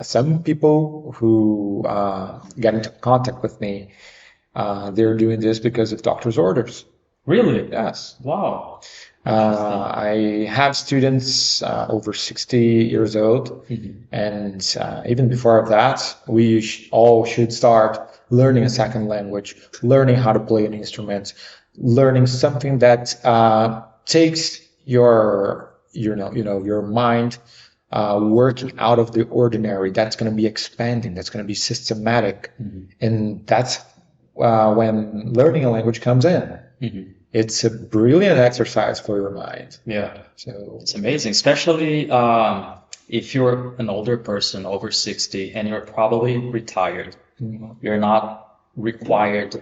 Some people who get into contact with me, they're doing this because of doctor's orders. Really? Yes. Wow. Interesting. I have students over 60 years old, and even before that, we all should start learning a second language, learning how to play an instrument, learning something that takes your mind working out of the ordinary. That's going to be expanding. That's going to be systematic, and that's when learning a language comes in. It's a brilliant exercise for your mind. Yeah. So It's amazing, especially if you're an older person over 60 and you're probably retired. You're not required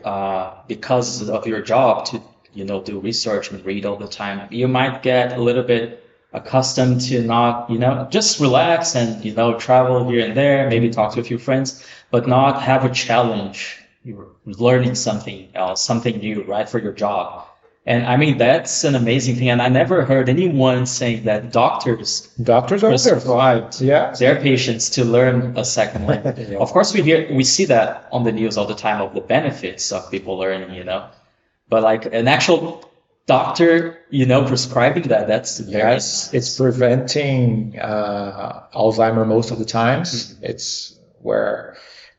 because of your job to, do research and read all the time. You might get a little bit accustomed to not, just relax and, travel here and there, maybe talk to a few friends, but not have a challenge. You're learning something else, something new, right, for your job. And I mean, that's an amazing thing. And I never heard anyone saying that doctors doctors are there. prescribed Yeah. their patients to learn a second language. Yeah. Of course, we see that on the news all the time of the benefits of people learning. But like an actual doctor, prescribing that's very Yes, it's preventing Alzheimer most of the times. It's where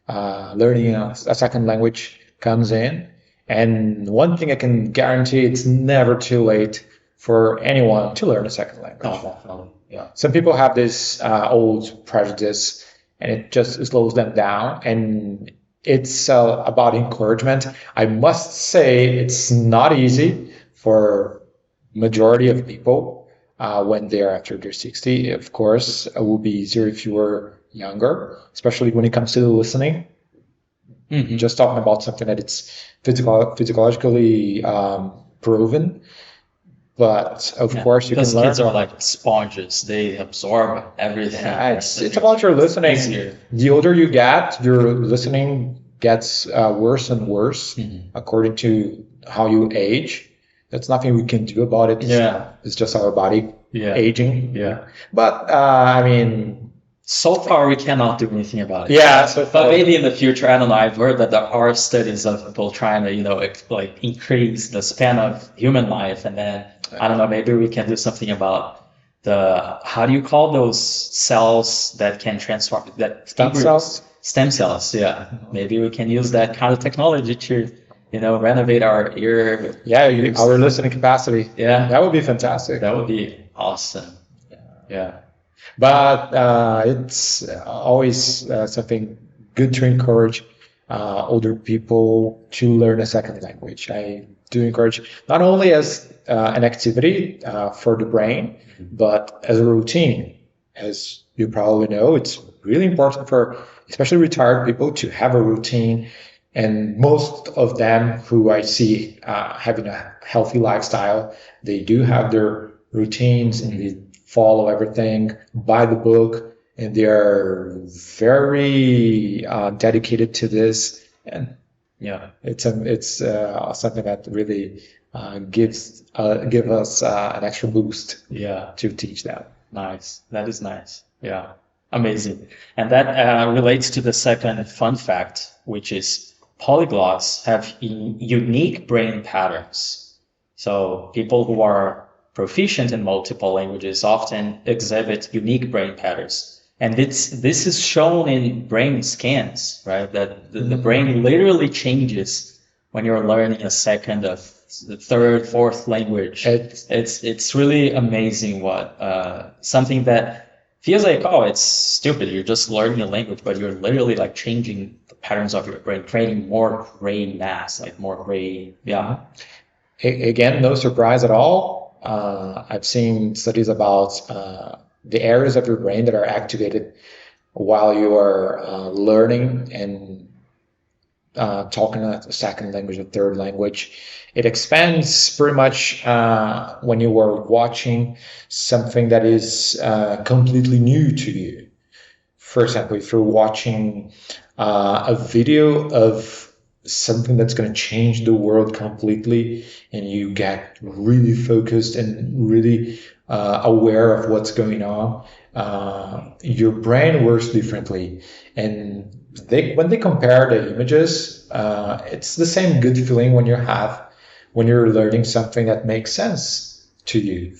learning a second language comes in. And one thing I can guarantee, it's never too late for anyone to learn a second language. oh, definitely. Yeah. Some people have this old prejudice, and it just slows them down. And it's about encouragement. I must say it's not easy for majority of people when they're after they're 60. Of course, it will be easier if you were younger, especially when it comes to the listening. Just talking about something that it's physiologically proven. But of course, you can Because learn. kids are like sponges. They absorb everything. Yeah, it's about your listening. Easier. The older you get, your listening gets worse and worse according to how you age. That's nothing we can do about it. Yeah. It's just our body Yeah. aging. Yeah. But I mean, So far, we cannot do anything about it. yeah. So But maybe in the future, I don't know. I've heard that there are studies of people trying to, like increase the span of human life, and then I don't know. Maybe we can do something about how do you call those cells that can transform that stem cells. stem cells? Yeah, maybe we can use that kind of technology to, renovate our ear. Yeah, our listening capacity. Yeah, That would be fantastic. that would be awesome. Yeah. But it's always something good to encourage older people to learn a second language. I do encourage not only as an activity for the brain, but as a routine. As you probably know, it's really important for especially retired people to have a routine. And most of them who I see having a healthy lifestyle, they do have their routines and they follow everything by the book, and they are very dedicated to this. And Yeah. it's something that really give us an extra boost Yeah. to teach them. Nice. That is nice. Yeah. Amazing. And that relates to the second fun fact, which is polyglots have unique brain patterns. So people who are proficient in multiple languages often exhibit unique brain patterns. And this is shown in brain scans, right? That the brain literally changes when you're learning a second, a third, fourth language. It's really amazing what something that feels like, oh, it's stupid. You're just learning a language, but you're literally like changing the patterns of your brain, creating more gray mass, like more gray. Yeah. Again, no surprise at all. I've seen studies about the areas of your brain that are activated while you are learning and talking a second language, a third language. It expands pretty much when you are watching something that is completely new to you. For example, if you're watching a video of something that's going to change the world completely, and you get really focused and really aware of what's going on, your brain works differently. And when they compare the images, it's the same good feeling when you have when you're learning something that makes sense to you.